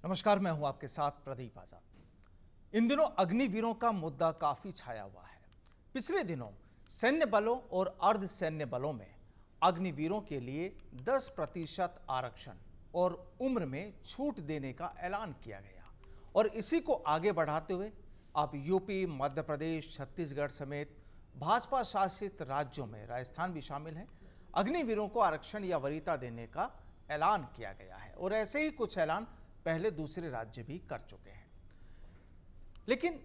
नमस्कार, मैं हूं आपके साथ प्रदीप आजाद। इन दिनों अग्निवीरों का मुद्दा काफी छाया हुआ है। पिछले दिनों सैन्य बलों और अर्ध सैन्य बलों में अग्निवीरों के लिए 10% आरक्षण और उम्र में छूट देने का ऐलान किया गया और इसी को आगे बढ़ाते हुए अब यूपी, मध्य प्रदेश, छत्तीसगढ़ समेत भाजपा शासित राज्यों में राजस्थान भी शामिल है, अग्निवीरों को आरक्षण या वरीयता देने का ऐलान किया गया है और ऐसे ही कुछ ऐलान पहले दूसरे राज्य भी कर चुके हैं। लेकिन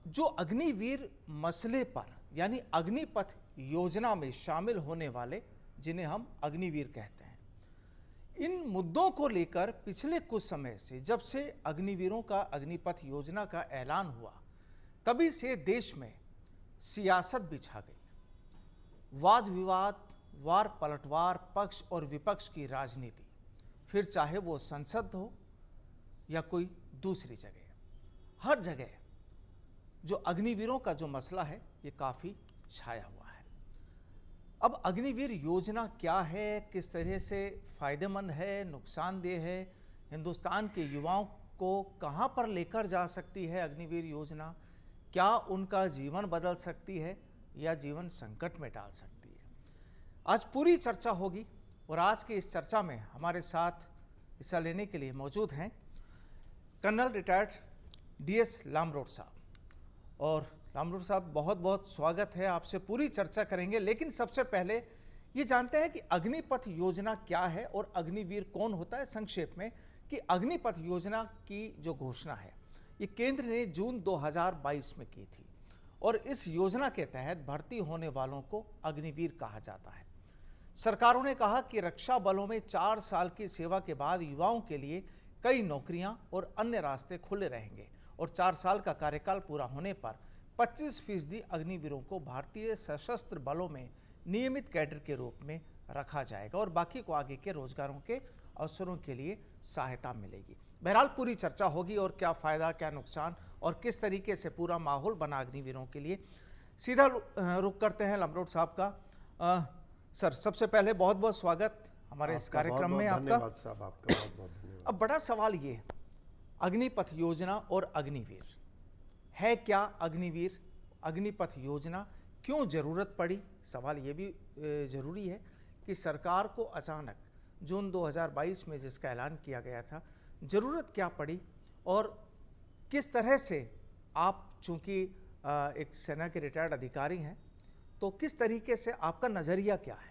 जो अग्निवीर मसले पर यानी अग्निपथ योजना में शामिल होने वाले, जिन्हें हम अग्निवीर कहते हैं, इन मुद्दों को लेकर पिछले कुछ समय से, जब से अग्निवीरों का अग्निपथ योजना का ऐलान हुआ, तभी से देश में सियासत भी छा गई। वाद विवाद, वार पलटवार, पक्ष और विपक्ष की राजनीति, फिर चाहे वो संसद हो या कोई दूसरी जगह, हर जगह जो अग्निवीरों का जो मसला है ये काफ़ी छाया हुआ है। अब अग्निवीर योजना क्या है, किस तरह से फ़ायदेमंद है, नुकसानदेह है, हिंदुस्तान के युवाओं को कहां पर लेकर जा सकती है अग्निवीर योजना, क्या उनका जीवन बदल सकती है या जीवन संकट में डाल सकती है, आज पूरी चर्चा होगी। और आज की इस चर्चा में हमारे साथ हिस्सा लेने के लिए मौजूद हैं कर्नल रिटायर्ड DS लामरोट साहब। और लामरोट साहब, बहुत बहुत स्वागत है, आपसे पूरी चर्चा करेंगे। लेकिन सबसे पहले ये जानते हैं कि अग्निपथ योजना क्या है और अग्निवीर कौन होता है। संक्षेप में कि अग्निपथ योजना की जो घोषणा है ये केंद्र ने जून 2022 में की थी और इस योजना के तहत भर्ती होने वालों को अग्निवीर कहा जाता है। सरकारों ने कहा कि रक्षा बलों में 4 साल की सेवा के बाद युवाओं के लिए कई नौकरियां और अन्य रास्ते खुले रहेंगे और 4 साल का कार्यकाल पूरा होने पर 25% अग्निवीरों को भारतीय सशस्त्र बलों में नियमित कैडर के रूप में रखा जाएगा और बाकी को आगे के रोजगारों के अवसरों के लिए सहायता मिलेगी। बहरहाल पूरी चर्चा होगी और क्या फ़ायदा, क्या नुकसान और किस तरीके से पूरा माहौल बना अग्निवीरों के लिए। सीधा रुख करते हैं लामरोट साहब का। सर, सबसे पहले बहुत बहुत स्वागत हमारे इस कार्यक्रम में आपका। धन्यवाद साहब, आपका बहुत बहुत धन्यवाद। अब बड़ा सवाल ये, अग्निपथ योजना और अग्निवीर है क्या? अग्निवीर, अग्निपथ योजना क्यों जरूरत पड़ी? सवाल ये भी जरूरी है कि सरकार को अचानक जून 2022 में जिसका ऐलान किया गया था, जरूरत क्या पड़ी और किस तरह से आप, चूंकि एक सेना के रिटायर्ड अधिकारी हैं, तो किस तरीके से आपका नज़रिया क्या है?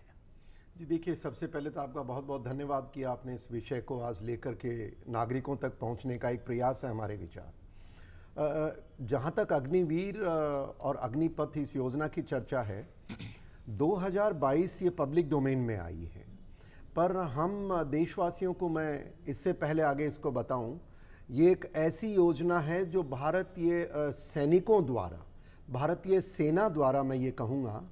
जी देखिए, सबसे पहले तो आपका बहुत बहुत धन्यवाद कि आपने इस विषय को आज लेकर के नागरिकों तक पहुंचने का एक प्रयास है हमारे विचार। जहां तक अग्निवीर और अग्निपथ इस योजना की चर्चा है, 2022 ये पब्लिक डोमेन में आई है, पर हम देशवासियों को, मैं इससे पहले आगे इसको बताऊं, ये एक ऐसी योजना है जो भारतीय सैनिकों द्वारा, भारतीय सेना द्वारा, मैं ये कहूँगा,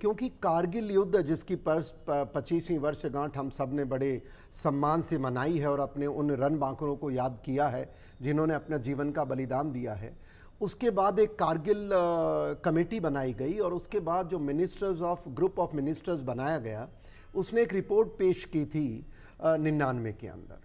क्योंकि कारगिल युद्ध जिसकी 25वीं वर्षगांठ हम सब ने बड़े सम्मान से मनाई है और अपने उन रणबांकुरों को याद किया है जिन्होंने अपने जीवन का बलिदान दिया है, उसके बाद एक कारगिल कमेटी बनाई गई और उसके बाद जो ग्रुप ऑफ मिनिस्टर्स बनाया गया, उसने एक रिपोर्ट पेश की थी 99 के अंदर।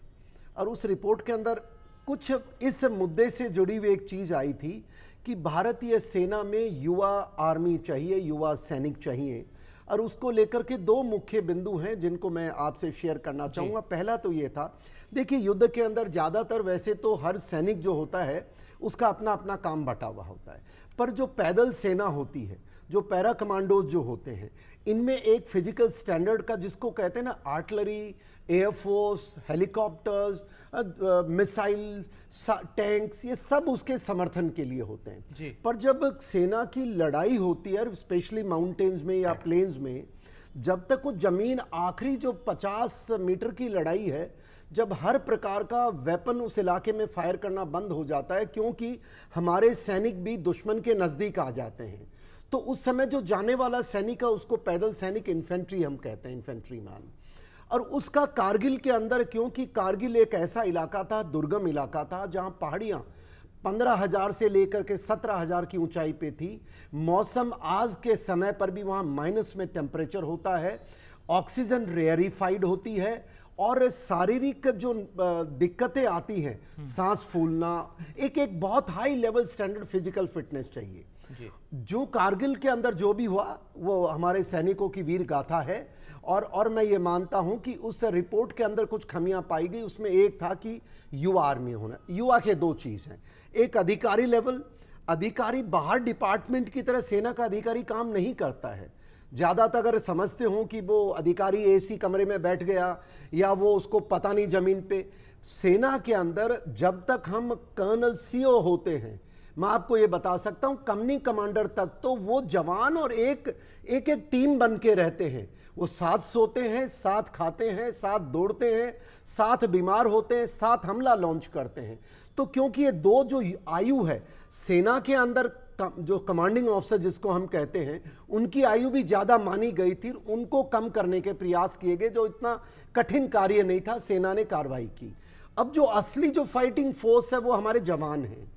और उस रिपोर्ट के अंदर कुछ इस मुद्दे से जुड़ी हुई एक चीज़ आई थी कि भारतीय सेना में युवा आर्मी चाहिए, युवा सैनिक चाहिए, और उसको लेकर के 2 मुख्य बिंदु हैं जिनको मैं आपसे शेयर करना चाहूँगा। पहला तो ये था, देखिए युद्ध के अंदर ज़्यादातर वैसे तो हर सैनिक जो होता है उसका अपना अपना काम बटा हुआ होता है, पर जो पैदल सेना होती है, जो पैरा कमांडोज जो होते हैं, इनमें एक फिजिकल स्टैंडर्ड का, जिसको कहते हैं ना, artillery, air force, helicopters, missile, tanks, ये सब उसके समर्थन के लिए होते हैं। पर जब सेना की लड़ाई होती है, स्पेशली माउंटेन्स में या प्लेन्स में, जब तक वो जमीन, आखिरी जो 50 मीटर की लड़ाई है, जब हर प्रकार का वेपन उस इलाके में फायर करना बंद हो जाता है, क्योंकि हमारे सैनिक भी दुश्मन के नज़दीक आ जाते हैं, तो उस समय जो जाने वाला सैनिक है उसको पैदल सैनिक, इन्फेंट्री हम कहते हैं, इन्फेंट्री मैन। और उसका कारगिल के अंदर, क्योंकि कारगिल एक ऐसा इलाका था, दुर्गम इलाका था, जहां पहाड़ियां 15,000 से लेकर के 17,000 की ऊंचाई पे थी। मौसम आज के समय पर भी वहां माइनस में टेम्परेचर होता है, ऑक्सीजन रेयरिफाइड होती है और शारीरिक जो दिक्कतें आती हैं, सांस फूलना, एक एक बहुत high level standard physical fitness चाहिए जी। जो कारगिल के अंदर जो भी हुआ वो हमारे सैनिकों की वीर गाथा है। और मैं ये मानता हूं कि उस रिपोर्ट के अंदर कुछ खामियां पाई गई। उसमें एक था कि युवा आर्मी होना। युवा के दो चीज़ हैं, एक अधिकारी लेवल, अधिकारी बाहर डिपार्टमेंट की तरह सेना का अधिकारी काम नहीं करता है। ज़्यादातर अगर समझते हो कि वो अधिकारी एसी कमरे में बैठ गया या वो उसको पता नहीं ज़मीन पे, सेना के अंदर जब तक हम कर्नल सीओ होते हैं, मैं आपको ये बता सकता हूं कंपनी कमांडर तक तो वो जवान और एक टीम बन के रहते हैं। वो साथ सोते हैं, साथ खाते हैं, साथ दौड़ते हैं, साथ बीमार होते हैं, साथ हमला लॉन्च करते हैं। तो क्योंकि ये दो जो आयु है सेना के अंदर, जो कमांडिंग ऑफिसर जिसको हम कहते हैं, उनकी आयु भी ज़्यादा मानी गई थी। उनको कम करने के प्रयास किए गए, जो इतना कठिन कार्य नहीं था, सेना ने कार्रवाई की। अब जो असली जो फाइटिंग फोर्स है वो हमारे जवान हैं।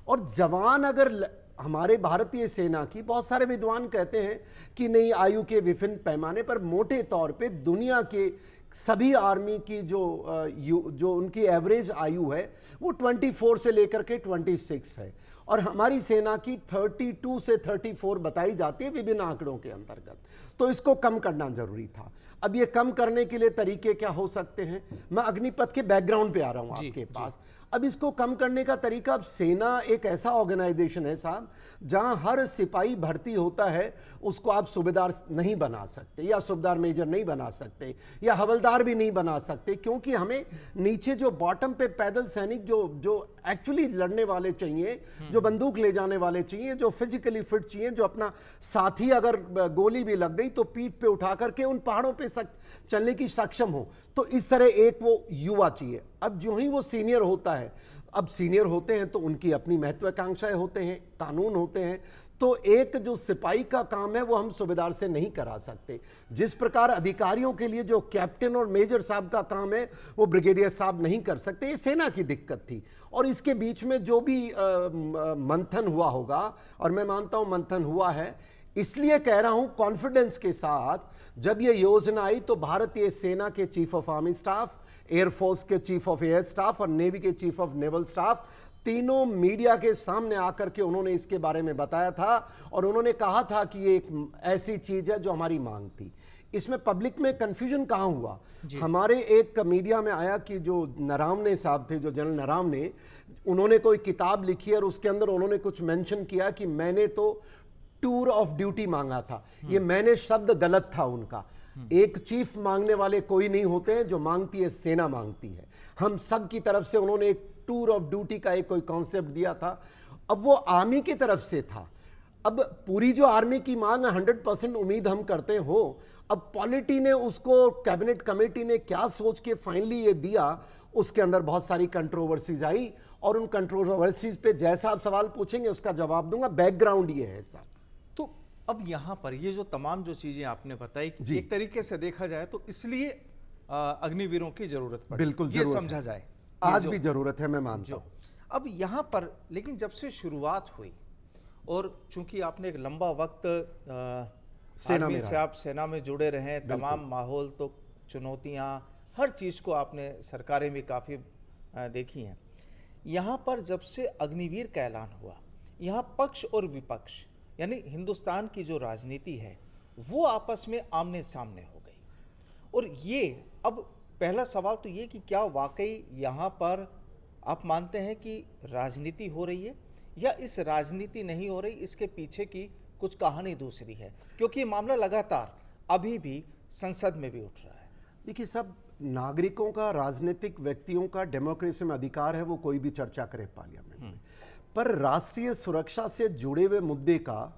और जवान अगर हमारे भारतीय सेना की, बहुत सारे विद्वान कहते हैं कि नहीं, आयु के विभिन्न पैमाने पर मोटे तौर पे दुनिया के सभी आर्मी की जो उनकी एवरेज आयु है वो 24 से लेकर के 26 है, और हमारी सेना की 32 से 34 बताई जाती है विभिन्न आंकड़ों के अंतर्गत। तो इसको कम करना जरूरी था। अब ये कम करने के लिए तरीके क्या हो सकते हैं? मैं अग्निपथ के बैकग्राउंड पे आ रहा हूं आपके पास। अब इसको कम करने का तरीका, अब सेना एक ऐसा ऑर्गेनाइजेशन है साहब जहां हर सिपाही भर्ती होता है, उसको आप सूबेदार नहीं बना सकते या सूबेदार मेजर नहीं बना सकते या हवलदार भी नहीं बना सकते, क्योंकि हमें नीचे जो बॉटम पे पैदल सैनिक जो एक्चुअली लड़ने वाले चाहिए, जो बंदूक ले जाने वाले चाहिए, जो फिजिकली फिट चाहिए, जो अपना साथी अगर गोली भी लग गई तो पीठ पे उठा करके उन पहाड़ों पे चलने की सक्षम हो। तो इस तरह एक वो युवा चाहिए। अब जो ही वो सीनियर होता है, अब सीनियर होते हैं तो उनकी अपनी महत्वाकांक्षाएं होते हैं, कानून होते हैं। तो एक जो सिपाही का काम है वो हम सूबेदार से नहीं करा सकते। जिस प्रकार अधिकारियों के लिए जो कैप्टन और मेजर साहब का काम है वो ब्रिगेडियर साहब नहीं कर सकते, ये सेना की दिक्कत थी। और इसके बीच में जो भी मंथन हुआ होगा, और मैं मानता हूं मंथन हुआ है, इसलिए कह रहा हूं कॉन्फिडेंस के साथ, जब ये योजना आई तो भारतीय सेना के chief of army staff, air force के चीफ ऑफ एयर स्टाफ और नेवी के चीफ ऑफ नेवल स्टाफ, तीनों मीडिया के सामने आकर के उन्होंने इसके बारे में बताया था। और उन्होंने कहा था कि ये एक ऐसी चीज है जो हमारी मांग थी। इसमें पब्लिक में कंफ्यूजन कहां हुआ? हमारे एक मीडिया में आया कि जो नरावने साहब थे, जो जनरल नरावने, उन्होंने कोई किताब लिखी और उसके अंदर उन्होंने कुछ मेंशन किया कि मैंने तो टूर ऑफ ड्यूटी मांगा था। ये मैंने शब्द गलत था उनका। एक चीफ मांगने वाले कोई नहीं होते हैं, जो मांगती है सेना मांगती है। हम सब की तरफ से उन्होंने एक टूर ऑफ ड्यूटी का एक कोई कॉन्सेप्ट दिया था। अब वो आर्मी की तरफ से था। अब पूरी जो आर्मी की मांग 100% उम्मीद हम करते हो। अब पॉलिटी ने उसको, कैबिनेट कमेटी ने क्या सोच के फाइनली ये दिया, उसके अंदर बहुत सारी कंट्रोवर्सीज आई। और उन कंट्रोवर्सीज पे जैसा आप सवाल पूछेंगे उसका जवाब दूंगा। बैकग्राउंड ये है सर। तो अब यहाँ पर ये जो तमाम जो चीजें आपने बताई, एक तरीके से देखा जाए तो इसलिए अग्निवीरों की जरूरत पड़ी, बिल्कुल ये समझा जाए, आज भी जरूरत है, मैं मानता हूं। अब यहाँ पर लेकिन जब से शुरुआत हुई, और चूंकि आपने एक लंबा वक्त आर्मी से, आप सेना में जुड़े रहे, तमाम माहौल, तो चुनौतियाँ, हर चीज को आपने सरकारें भी काफी देखी हैं। यहाँ पर जब से अग्निवीर का ऐलान हुआ, यहाँ पक्ष और विपक्ष यानी हिंदुस्तान की जो राजनीति है वो आपस में आमने सामने हो गई। और ये अब पहला सवाल तो ये कि क्या वाकई यहाँ पर आप मानते हैं कि राजनीति हो रही है, या इस राजनीति नहीं हो रही, इसके पीछे की कुछ कहानी दूसरी है? क्योंकि ये मामला लगातार अभी भी संसद में भी उठ रहा है। देखिए, सब नागरिकों का, राजनीतिक व्यक्तियों का डेमोक्रेसी में अधिकार है, वो कोई भी चर्चा करे पार्लियामेंट में। पर राष्ट्रीय सुरक्षा से जुड़े हुए मुद्दे का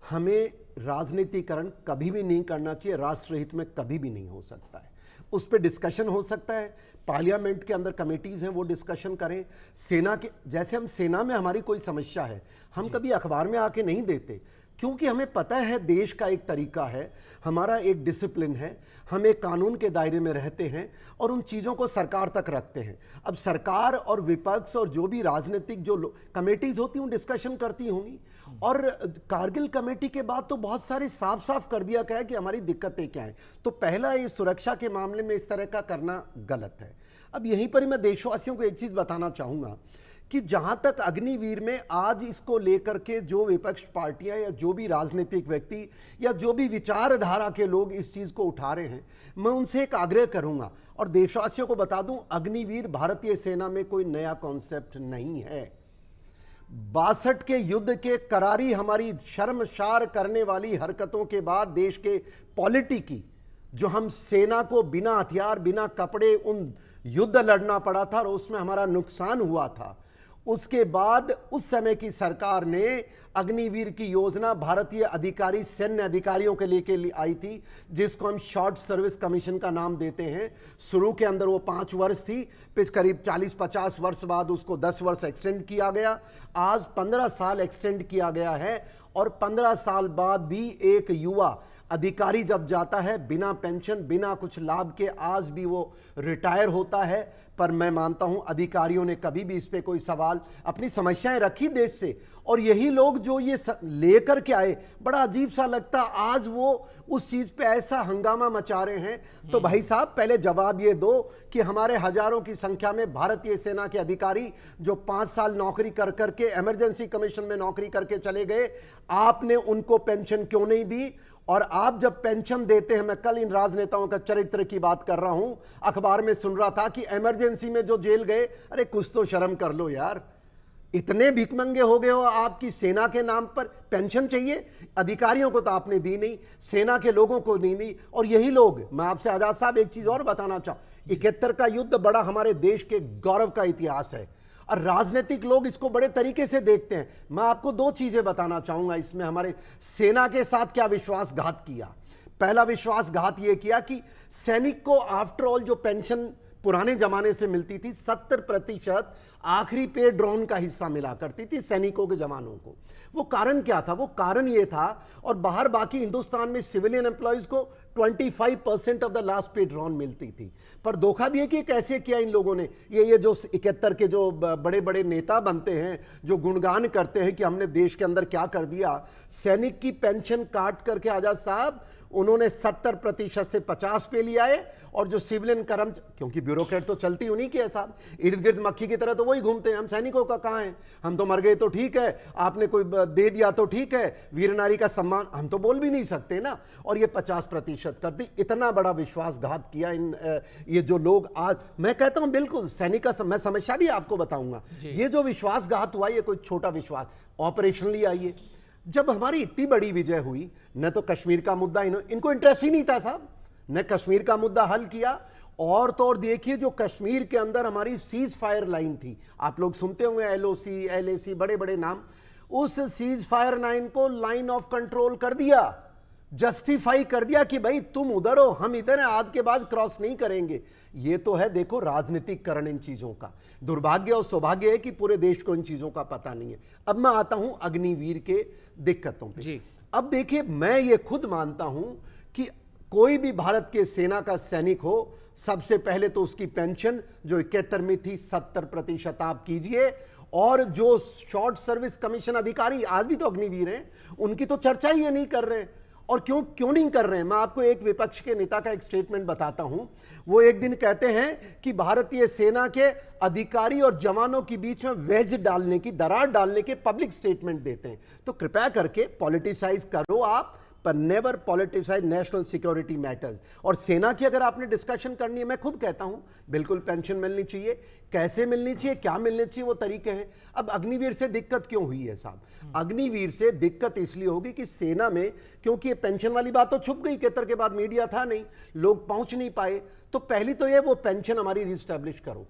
हमें राजनीतिकरण कभी भी नहीं करना चाहिए। राष्ट्र हित में कभी भी नहीं हो सकता है। उस पर डिस्कशन हो सकता है, पार्लियामेंट के अंदर कमेटीज हैं वो डिस्कशन करें। सेना के जैसे हम सेना में हमारी कोई समस्या है, हम कभी अखबार में आके नहीं देते। क्योंकि हमें पता है देश का एक तरीका है, हमारा एक डिसिप्लिन है, हम एक कानून के दायरे में रहते हैं और उन चीज़ों को सरकार तक रखते हैं। अब सरकार और विपक्ष और जो भी राजनीतिक जो कमेटीज होती हैं डिस्कशन करती होंगी, और कारगिल कमेटी के बाद तो बहुत सारे साफ साफ कर दिया गया है कि हमारी दिक्कतें क्या हैं। तो पहला, ये सुरक्षा के मामले में इस तरह का करना गलत है। अब यहीं पर ही मैं देशवासियों को एक चीज़ बताना चाहूँगा कि जहां तक अग्निवीर में आज इसको लेकर के जो विपक्ष पार्टियां या जो भी राजनीतिक व्यक्ति या जो भी विचारधारा के लोग इस चीज को उठा रहे हैं, मैं उनसे एक आग्रह करूंगा और देशवासियों को बता दूं, अग्निवीर भारतीय सेना में कोई नया कॉन्सेप्ट नहीं है। 62 के युद्ध के करारी हमारी शर्मसार करने वाली हरकतों के बाद देश के पॉलिटी की जो हम सेना को बिना हथियार बिना कपड़े उन युद्ध लड़ना पड़ा था और उसमें हमारा नुकसान हुआ था, उसके बाद उस समय की सरकार ने अग्निवीर की योजना भारतीय अधिकारी सैन्य अधिकारियों के लिए आई थी, जिसको हम शॉर्ट सर्विस कमीशन का नाम देते हैं। शुरू के अंदर वो 5 वर्ष थी, फिर करीब 40-50 वर्ष बाद उसको 10 वर्ष एक्सटेंड किया गया, आज 15 साल एक्सटेंड किया गया है। और 15 साल बाद भी एक युवा अधिकारी जब जाता है बिना पेंशन बिना कुछ लाभ के, आज भी वो रिटायर होता है। पर मैं मानता हूं अधिकारियों ने कभी भी इस पे कोई सवाल, अपनी समस्याएं रखी देश से, और यही लोग जो ये लेकर के आए, बड़ा अजीब सा लगता आज वो उस चीज पे ऐसा हंगामा मचा रहे हैं। तो भाई साहब पहले जवाब ये दो कि हमारे हजारों की संख्या में भारतीय सेना के अधिकारी जो 5 साल नौकरी कर करके इमरजेंसी कमीशन में नौकरी करके चले गए, आपने उनको पेंशन क्यों नहीं दी? और आप जब पेंशन देते हैं, मैं कल इन राजनेताओं का चरित्र की बात कर रहा हूं, अखबार में सुन रहा था कि इमरजेंसी में जो जेल गए, अरे कुछ तो शर्म कर लो यार, इतने भिखमंगे हो गए हो आपकी सेना के नाम पर। पेंशन चाहिए, अधिकारियों को तो आपने दी नहीं, सेना के लोगों को नहीं दी। और यही लोग, मैं आपसे आजाद साहब एक चीज और बताना चाहूं, 71 का युद्ध बड़ा हमारे देश के गौरव का इतिहास है और राजनीतिक लोग इसको बड़े तरीके से देखते हैं। मैं आपको 2 चीजें बताना चाहूंगा इसमें हमरे सेना के साथ क्या विश्वासघात किया। पहला विश्वासघात यह किया कि सैनिक को आफ्टर ऑल जो पेंशन पुराने जमाने से मिलती थी, 70% आखिरी पे ड्रोन का हिस्सा मिला करती थी सैनिकों के जवानों को। वो कारण क्या था? वो कारण ये था, और बाहर बाकी हिंदुस्तान में सिविलियन एम्प्लॉयज को 25% ऑफ द लास्ट पे ड्रोन मिलती थी। पर धोखा भी है कि कैसे किया इन लोगों ने, ये जो 71 के जो बड़े बड़े नेता बनते हैं, जो गुणगान करते हैं कि हमने देश के अंदर क्या कर दिया, सैनिक की पेंशन काट करके आजाद साहब उन्होंने 70% से 50 पे लिया है। और जो सिविलियन कर्मचारी, क्योंकि ब्यूरोक्रेट तो चलती उन्हीं की है साहब, इर्द गिर्द मक्खी की तरह तो वही घूमते हैं, हम सैनिकों का कहाँ है, हम तो मर गए तो ठीक है, आपने कोई दे दिया तो ठीक है, वीर नारी का सम्मान हम तो बोल भी नहीं सकते ना। और ये 50% कर दी, इतना बड़ा विश्वासघात किया इन ये जो लोग। आज मैं कहता हूं बिल्कुल सैनिक का मैं समस्या भी आपको बताऊंगा, ये जो विश्वासघात हुआ ये कोई छोटा विश्वास ऑपरेशनली आइए। जब हमारी इतनी बड़ी विजय हुई, न तो कश्मीर का मुद्दा इनको इंटरेस्ट ही नहीं था साहब, ने कश्मीर का मुद्दा हल किया। और तो और देखिए, जो कश्मीर के अंदर हमारी सीज फायर लाइन थी, आप लोग सुनते होंगे LOC, LAC, बड़े बड़े नाम, उस सीज फायर लाइन को लाइन ऑफ कंट्रोल कर दिया, जस्टिफाई कर दिया कि भाई तुम उधर हो, हम इधर हैं, आज के बाद क्रॉस नहीं करेंगे। ये तो है देखो राजनीतिकरण इन चीजों का। दुर्भाग्य और सौभाग्य है कि पूरे देश को इन चीजों का पता नहीं है। अब मैं आता हूं अग्निवीर के दिक्कतों पे। अब देखिए, मैं ये खुद मानता हूं कि कोई भी भारत के सेना का सैनिक हो, सबसे पहले तो उसकी पेंशन जो 71 में थी 70% आप कीजिए। और जो शॉर्ट सर्विस कमीशन अधिकारी आज भी तो अग्निवीर हैं, उनकी तो चर्चा ही नहीं कर रहे हैं। और क्यों नहीं कर रहे हैं? मैं आपको एक विपक्ष के नेता का एक स्टेटमेंट बताता हूं। वो एक दिन कहते हैं कि भारतीय सेना के अधिकारी और जवानों के बीच में वेज डालने की, दरार डालने के पब्लिक स्टेटमेंट देते हैं। तो कृपया करके पॉलिटिसाइज करो आप, पर never politicise national security matters. और सेना की अगर आपने डिस्कशन करनी है, मैं खुद कहता हूं बिल्कुल पेंशन मिलनी चाहिए। कैसे मिलनी चाहिए, क्या मिलनी चाहिए, वो तरीके हैं। अब अग्निवीर से दिक्कत क्यों हुई है साहब? अग्निवीर से दिक्कत इसलिए होगी कि सेना में, क्योंकि ये पेंशन वाली बात तो छुप गई, 71 के बाद मीडिया था नहीं, लोग पहुंच नहीं पाए। तो पहली तो ये वो पेंशन हमारी रिस्टैब्लिश करो।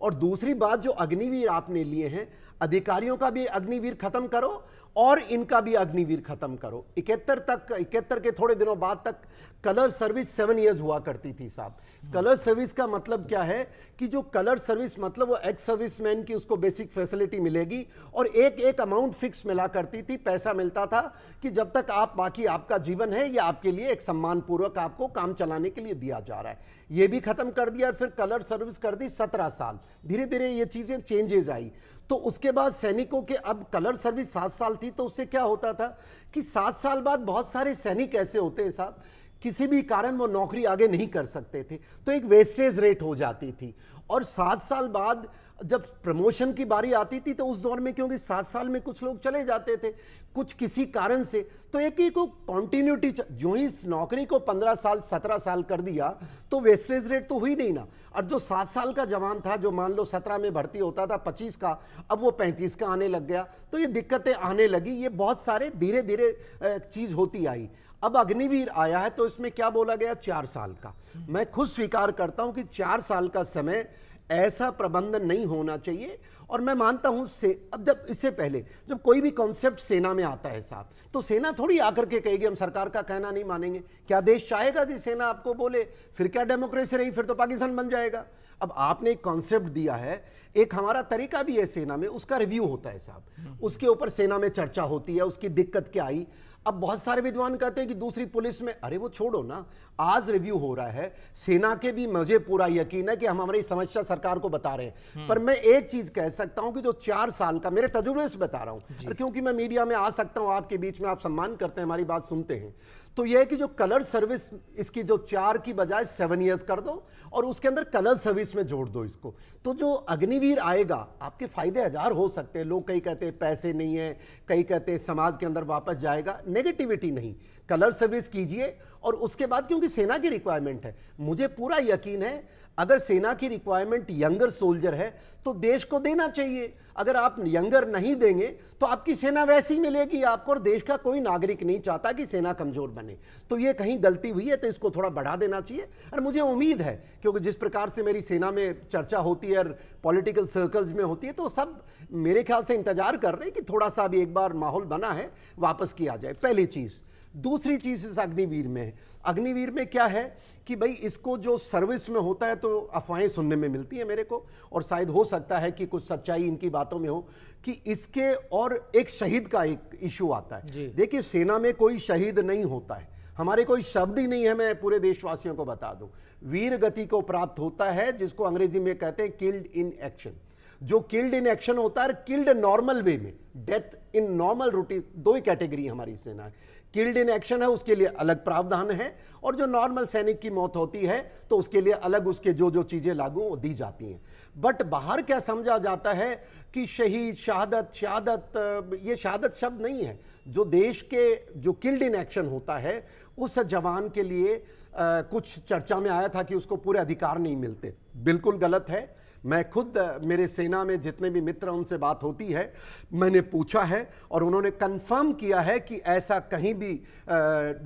और दूसरी बात, जो अग्निवीर आपने लिए हैं, अधिकारियों का भी अग्निवीर खत्म करो और इनका भी अग्निवीर खत्म करो। 71 के थोड़े दिनों बाद तक कलर सर्विस 7 इयर्स हुआ करती थी साहब। कलर सर्विस का मतलब क्या है कि जो कलर सर्विस मतलब वो एक्स सर्विसमैन की उसको बेसिक फैसिलिटी मिलेगी और एक एक अमाउंट फिक्स मिला करती थी, पैसा मिलता था कि जब तक आप बाकी आपका जीवन है ये आपके लिए एक सम्मानपूर्वक आपको काम चलाने के लिए दिया जा रहा है। ये भी खत्म कर दिया और फिर कलर सर्विस कर दी 17 साल। धीरे धीरे ये चीजें चेंजेज आई। तो उसके बाद सैनिकों के अब कलर सर्विस 7 साल थी, तो उससे क्या होता था कि 7 साल बाद बहुत सारे सैनिक ऐसे होते हैं साहब, किसी भी कारण वो नौकरी आगे नहीं कर सकते थे, तो एक वेस्टेज रेट हो जाती थी। और 7 साल बाद जब प्रमोशन की बारी आती थी तो उस दौर में क्योंकि 7 साल में कुछ लोग चले जाते थे कुछ किसी कारण से, तो एक ही को कॉन्टिन्यूटी, जो ही इस नौकरी को 15 साल 17 साल कर दिया तो वेस्टेज रेट तो हुई नहीं ना। और जो 7 साल का जवान था जो मान लो 17 में भर्ती होता था 25 का, अब वो 35 का आने लग गया, तो ये दिक्कतें आने लगी। ये बहुत सारे धीरे धीरे चीज होती आई। अब अग्निवीर आया है तो इसमें क्या बोला गया 4 साल का। मैं खुद स्वीकार करता हूं कि 4 साल का समय ऐसा प्रबंधन नहीं होना चाहिए। और मैं मानता हूं से अब जब इससे पहले जब कोई भी कॉन्सेप्ट सेना में आता है साहब, तो सेना थोड़ी आकर के कहेगी हम सरकार का कहना नहीं मानेंगे। क्या देश चाहेगा कि सेना आपको बोले? फिर क्या डेमोक्रेसी रही, फिर तो पाकिस्तान बन जाएगा। अब आपने एक कॉन्सेप्ट दिया है, एक हमारा तरीका भी है सेना में, उसका रिव्यू होता है साहब, उसके ऊपर सेना में चर्चा होती है, उसकी दिक्कत क्या आई। अब बहुत सारे विद्वान कहते हैं कि दूसरी पुलिस में, अरे वो छोड़ो ना, आज रिव्यू हो रहा है सेना के भी, मुझे पूरा यकीन है कि हम हमारी समस्या सरकार को बता रहे हैं। पर मैं एक चीज कह सकता हूं कि जो 4 साल का, मेरे तजुर्बे से बता रहा हूं और क्योंकि मैं मीडिया में आ सकता हूं, आपके बीच में, आप सम्मान करते हैं, हमारी बात सुनते हैं, तो यह है कि जो कलर सर्विस इसकी जो 4 की बजाय 7 इयर्स कर दो और उसके अंदर कलर सर्विस में जोड़ दो इसको, तो जो अग्निवीर आएगा आपके फायदे हजार हो सकते हैं। लोग कई कहते हैं पैसे नहीं है, कई कहते हैं समाज के अंदर वापस जाएगा, नेगेटिविटी नहीं, कलर सर्विस कीजिए। और उसके बाद क्योंकि सेना की रिक्वायरमेंट है, मुझे पूरा यकीन है अगर सेना की रिक्वायरमेंट यंगर सोल्जर है तो देश को देना चाहिए। अगर आप यंगर नहीं देंगे तो आपकी सेना वैसी मिलेगी आपको, और देश का कोई नागरिक नहीं चाहता कि सेना कमजोर बने। तो ये कहीं गलती हुई है तो इसको थोड़ा बढ़ा देना चाहिए। और मुझे उम्मीद है क्योंकि जिस प्रकार से मेरी सेना में चर्चा होती है और पॉलिटिकल सर्कल्स में होती है, तो सब मेरे ख्याल से इंतजार कर रहे हैं कि थोड़ा सा भी एक बार माहौल बना है वापस किया जाए, पहली चीज। दूसरी चीज इस अग्निवीर में है, अग्निवीर में क्या है कि भाई इसको जो सर्विस में होता है तो अफवाहें सुनने में मिलती है मेरे को, और शायद हो सकता है कि कुछ सच्चाई इनकी बातों में हो कि इसके, और एक शहीद का एक इशू आता है। देखिए सेना में कोई शहीद नहीं होता है, हमारे कोई शब्द ही नहीं है, मैं पूरे देशवासियों को बता दूं। वीर गति को प्राप्त होता है जिसको अंग्रेजी में कहते हैं किल्ड इन एक्शन। जो किल्ड इन एक्शन होता है, किल्ड नॉर्मल वे में, डेथ इन नॉर्मल रूटीन, दो ही कैटेगरी हमारी सेना है। किल्ड इन एक्शन है उसके लिए अलग प्रावधान है, और जो नॉर्मल सैनिक की मौत होती है तो उसके लिए अलग उसके जो जो चीजें लागू वो दी जाती हैं। बट बाहर क्या समझा जाता है कि शहीद, शहादत, शहादत, ये शहादत शब्द नहीं है। जो देश के जो किल्ड इन एक्शन होता है उस जवान के लिए कुछ चर्चा में आया था कि उसको पूरे अधिकार नहीं मिलते, बिल्कुल गलत है। मैं खुद, मेरे सेना में जितने भी मित्र उनसे बात होती है, मैंने पूछा है और उन्होंने कंफर्म किया है कि ऐसा कहीं भी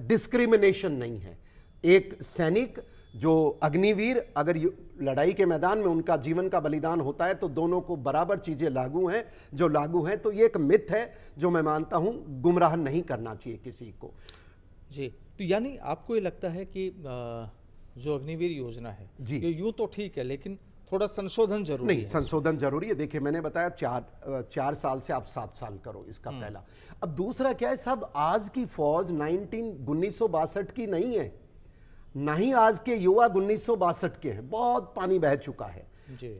डिस्क्रिमिनेशन नहीं है। एक सैनिक जो अग्निवीर, अगर लड़ाई के मैदान में उनका जीवन का बलिदान होता है तो दोनों को बराबर चीजें लागू हैं, जो लागू हैं। तो ये एक मिथ है जो मैं मानता हूं गुमराह नहीं करना चाहिए किसी को। जी, तो यानी आपको ये लगता है कि जो अग्निवीर योजना है जी, ये यूं तो ठीक है लेकिन थोड़ा संशोधन जरूरी नहीं, है। संशोधन जरूरी है। देखिए मैंने बताया 4 साल से आप 7 साल करो, इसका पहला। अब दूसरा क्या है, सब आज की फौज 1962 की नहीं है, ना ही आज के युवा 1962 के हैं। बहुत पानी बह चुका है,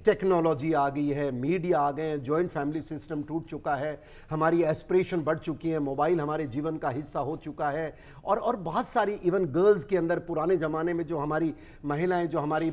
टेक्नोलॉजी आ गई है, मीडिया आ गए हैं, जॉइंट फैमिली सिस्टम टूट चुका है, हमारी एस्पिरेशन बढ़ चुकी है, मोबाइल हमारे जीवन का हिस्सा हो चुका है, और बहुत सारी इवन गर्ल्स के अंदर, पुराने ज़माने में जो हमारी महिलाएं, जो हमारी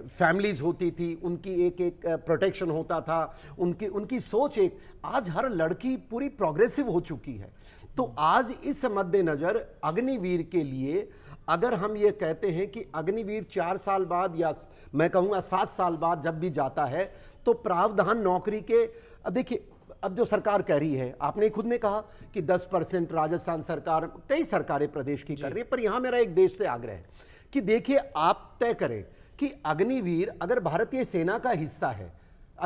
फैमिलीज होती थी, उनकी एक एक प्रोटेक्शन होता था, उनकी सोच एक, आज हर लड़की पूरी प्रोग्रेसिव हो चुकी है। तो आज इस मद्देनजर अग्निवीर के लिए अगर हम ये कहते हैं कि अग्निवीर 4 साल बाद, या मैं कहूँगा 7 साल बाद जब भी जाता है, तो प्रावधान नौकरी के, देखिए अब जो सरकार कह रही है, आपने खुद ने कहा कि 10% राजस्थान सरकार, कई सरकारें प्रदेश की कर रही है, पर यहाँ मेरा एक देश से आग्रह है कि देखिए आप तय करें कि अग्निवीर अगर भारतीय सेना का हिस्सा है,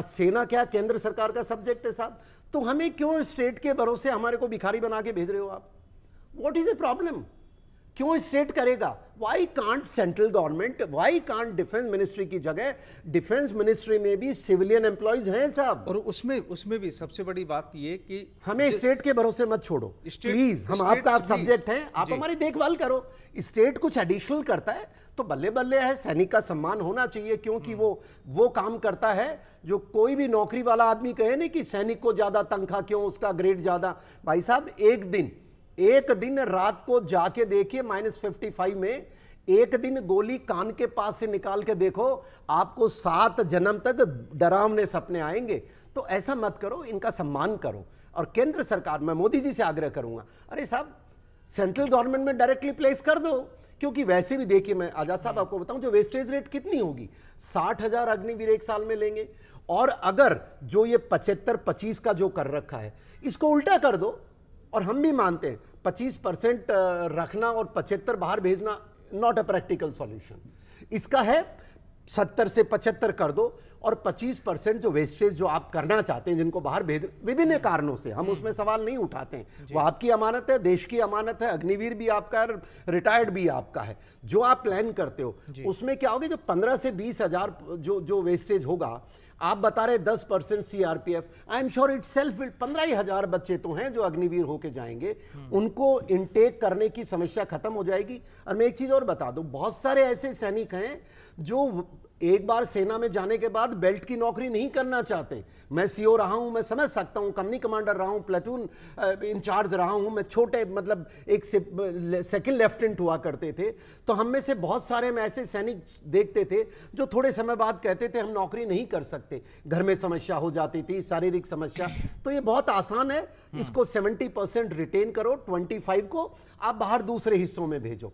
सेना क्या केंद्र सरकार का सब्जेक्ट है साहब, तो हमें क्यों स्टेट के भरोसे हमारे को भिखारी बना के भेज रहे हो आप? What is a problem? क्यों स्टेट करेगा? Why can't central government, why can't defence ministry की जगह, डिफेंस मिनिस्ट्री में भी सिविलियन एम्प्लॉयज हैं साहब। और उसमें भी सबसे बड़ी बात ये कि हमें स्टेट के भरोसे मत छोड़ो प्लीज, हम आपका आप सब्जेक्ट हैं, आप हमारी देखभाल करो। स्टेट कुछ एडिशनल करता है तो बल्ले बल्ले है, सैनिक का सम्मान होना चाहिए, क्योंकि वो काम करता है जो कोई भी नौकरी वाला आदमी कहे नहीं कि सैनिक को ज्यादा तनख्वाह क्यों, उसका ग्रेड ज्यादा। भाई साहब एक दिन रात को जाके देखिए -55 में, एक दिन गोली कान के पास से निकाल के देखो, आपको 7 जन्म तक डरावने सपने आएंगे। तो ऐसा मत करो, इनका सम्मान करो। और केंद्र सरकार, मैं मोदी जी से आग्रह करूंगा, अरे साहब सेंट्रल गवर्नमेंट में डायरेक्टली प्लेस कर दो, क्योंकि वैसे भी देखिए, मैं आजाद साहब आपको बताऊं, जो वेस्टेज रेट कितनी होगी, 60,000 अग्निवीर एक साल में लेंगे। और अगर जो ये 75-25 का जो कर रखा है, इसको उल्टा कर दो, और हम भी मानते हैं 25% रखना और 75 बाहर भेजना नॉट अ प्रैक्टिकल सॉल्यूशन। इसका है 70 से 75 कर दो, और 25% जो वेस्टेज जो आप करना चाहते हैं, जिनको बाहर भेज, विभिन्न कारणों से, हम उसमें सवाल नहीं उठाते हैं, वो आपकी अमानत है, देश की अमानत है, अग्निवीर भी आपका है, रिटायर्ड भी आपका है। जो आप प्लान करते हो उसमें क्या होगा, जो 15 से 20 हजार जो वेस्टेज होगा, आप बता रहे 10% CRPF, I am sure it self 15 ही हजार बच्चे तो हैं जो अग्निवीर होके जाएंगे, उनको इनटेक करने की समस्या खत्म हो जाएगी। और मैं एक चीज और बता दूं, बहुत सारे ऐसे सैनिक हैं जो एक बार सेना में जाने के बाद बेल्ट की नौकरी नहीं करना चाहते। मैं सीओ रहा हूं, मैं समझ सकता हूं, कंपनी कमांडर रहा हूं, प्लेटून इंचार्ज रहा हूं, मैं छोटे मतलब एक सेकंड लेफ्टिनेंट हुआ करते थे। तो हम में से बहुत सारे में ऐसे सैनिक देखते थे जो थोड़े समय बाद कहते थे हम नौकरी नहीं कर सकते, घर में समस्या हो जाती थी, शारीरिक समस्या। तो ये बहुत आसान है, इसको 70% रिटेन करो, 25 को आप बाहर दूसरे हिस्सों में भेजो।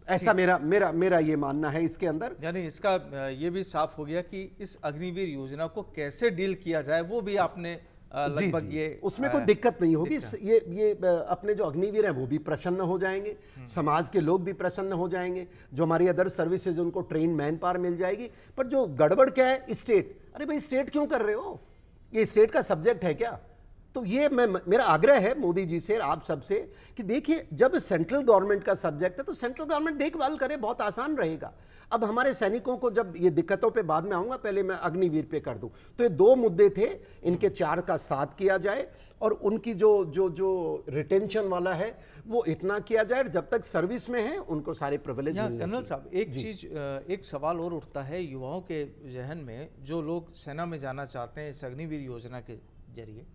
ऐसा मेरा ये मानना है इसके अंदर। यानी इसका ये भी साफ हो गया कि इस अग्निवीर योजना को कैसे डील किया जाए, वो भी आपने लगभग ये उसमें कोई दिक्कत नहीं होगी। ये अपने जो अग्निवीर हैं वो भी प्रसन्न हो जाएंगे, समाज के लोग भी प्रसन्न हो जाएंगे, जो हमारी अदर सर्विसेज उनको ट्रेन मैन पावर मिल जाएगी। पर जो गड़बड़ क्या है, स्टेट, अरे भाई स्टेट क्यों कर रहे हो, ये स्टेट का सब्जेक्ट है क्या? तो ये मेरा आग्रह है मोदी जी से, आप सबसे, कि देखिए जब सेंट्रल गवर्नमेंट का सब्जेक्ट है तो सेंट्रल गवर्नमेंट देखभाल करे, बहुत आसान रहेगा। अब हमारे सैनिकों को, जब ये दिक्कतों पे बाद में आऊंगा, पहले मैं अग्निवीर पे कर दूं। तो ये 2 मुद्दे थे, इनके 4 का 7 किया जाए, और उनकी जो रिटेंशन वाला है वो इतना किया जाए, जब तक सर्विस में है उनको सारे प्रिविलेज मिलने। कर्नल साहब, एक सवाल और उठता है युवाओं के जहन में, जो लोग सेना में जाना चाहते हैं इस अग्निवीर योजना के जरिए,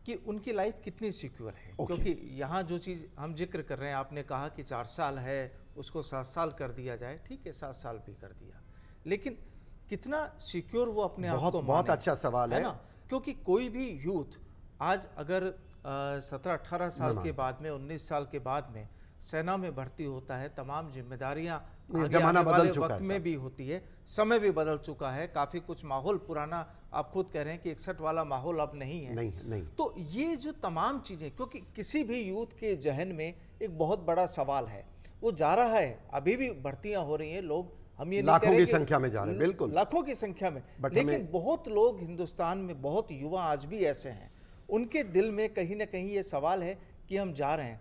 कि उनकी लाइफ कितनी सिक्योर है। क्योंकि यहाँ जो चीज़ हम जिक्र कर रहे हैं, आपने कहा कि 4 साल है, उसको 7 साल कर दिया जाए, ठीक है 7 साल भी कर दिया, लेकिन कितना सिक्योर वो अपने आप को, बहुत अच्छा सवाल है ना? क्योंकि कोई भी यूथ आज अगर 17-18 साल के बाद में, 19 साल के बाद में सेना में भर्ती होता है, तमाम जिम्मेदारियां जमाना बदल चुका वक्त में भी होती है, समय भी बदल चुका है, काफी कुछ माहौल पुराना, आप खुद कह रहे हैं कि 61 वाला माहौल अब नहीं है। नहीं। तो ये जो तमाम चीजें, क्योंकि किसी भी यूथ के जहन में एक बहुत बड़ा सवाल है, वो जा रहा है, अभी भी भर्तियां हो रही हैं, लोग, हम ये लाखों की संख्या में जा रहे हैं, बिल्कुल लाखों की संख्या में, लेकिन बहुत लोग हिंदुस्तान में, बहुत युवा आज भी ऐसे हैं, उनके दिल में कहीं ना कहीं ये सवाल है कि हम जा रहे हैं,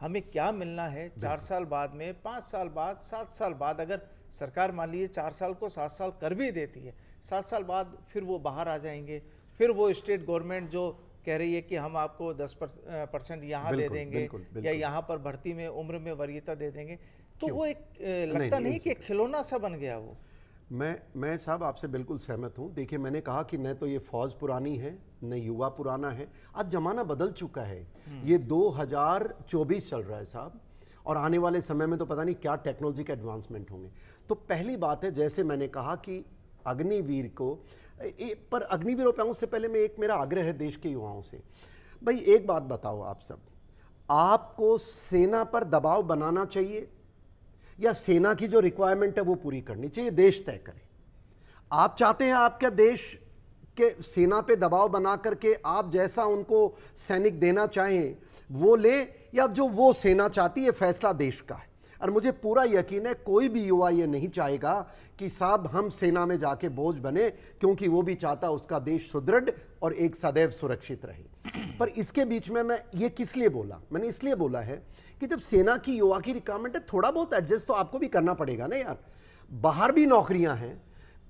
हमें क्या मिलना है 4 साल बाद में, 5 साल बाद, 7 साल बाद, अगर सरकार मान लीजिए 4 साल को 7 साल कर भी देती है, 7 साल बाद फिर वो बाहर आ जाएंगे, फिर वो स्टेट गवर्नमेंट जो कह रही है कि हम आपको 10% यहाँ दे देंगे, या यहाँ पर भर्ती में उम्र में वरीयता दे देंगे, तो वो एक लगता नहीं कि खिलौना सा बन गया वो। मैं साहब आपसे बिल्कुल सहमत हूं। देखिए, मैंने कहा कि न तो ये फौज पुरानी है, न युवा पुराना है, आज जमाना बदल चुका है। ये 2024 चल रहा है साहब, और आने वाले समय में तो पता नहीं क्या टेक्नोलॉजी के एडवांसमेंट होंगे। तो पहली बात है, जैसे मैंने कहा कि अग्निवीर को, पर अग्निवीरों पे उससे पहले मैं एक मेरा आग्रह है देश के युवाओं से, भाई एक बात बताओ आप सब, आपको सेना पर दबाव बनाना चाहिए या सेना की जो रिक्वायरमेंट है वो पूरी करनी चाहिए? देश तय करे। आप चाहते हैं आपके देश के सेना पे दबाव बना करके आप जैसा उनको सैनिक देना चाहें वो ले, या जो वो सेना चाहती है, फैसला देश का है। और मुझे पूरा यकीन है कोई भी युवा ये नहीं चाहेगा कि साहब हम सेना में जाके बोझ बने, क्योंकि वो भी चाहता उसका देश सुदृढ़ और एक सदैव सुरक्षित रहे। पर इसके बीच में मैं ये किस लिए बोला, मैंने इसलिए बोला है कि जब सेना की युवा की रिक्वायरमेंट है, थोड़ा बहुत एडजस्ट तो आपको भी करना पड़ेगा ना यार। बाहर भी नौकरियां हैं,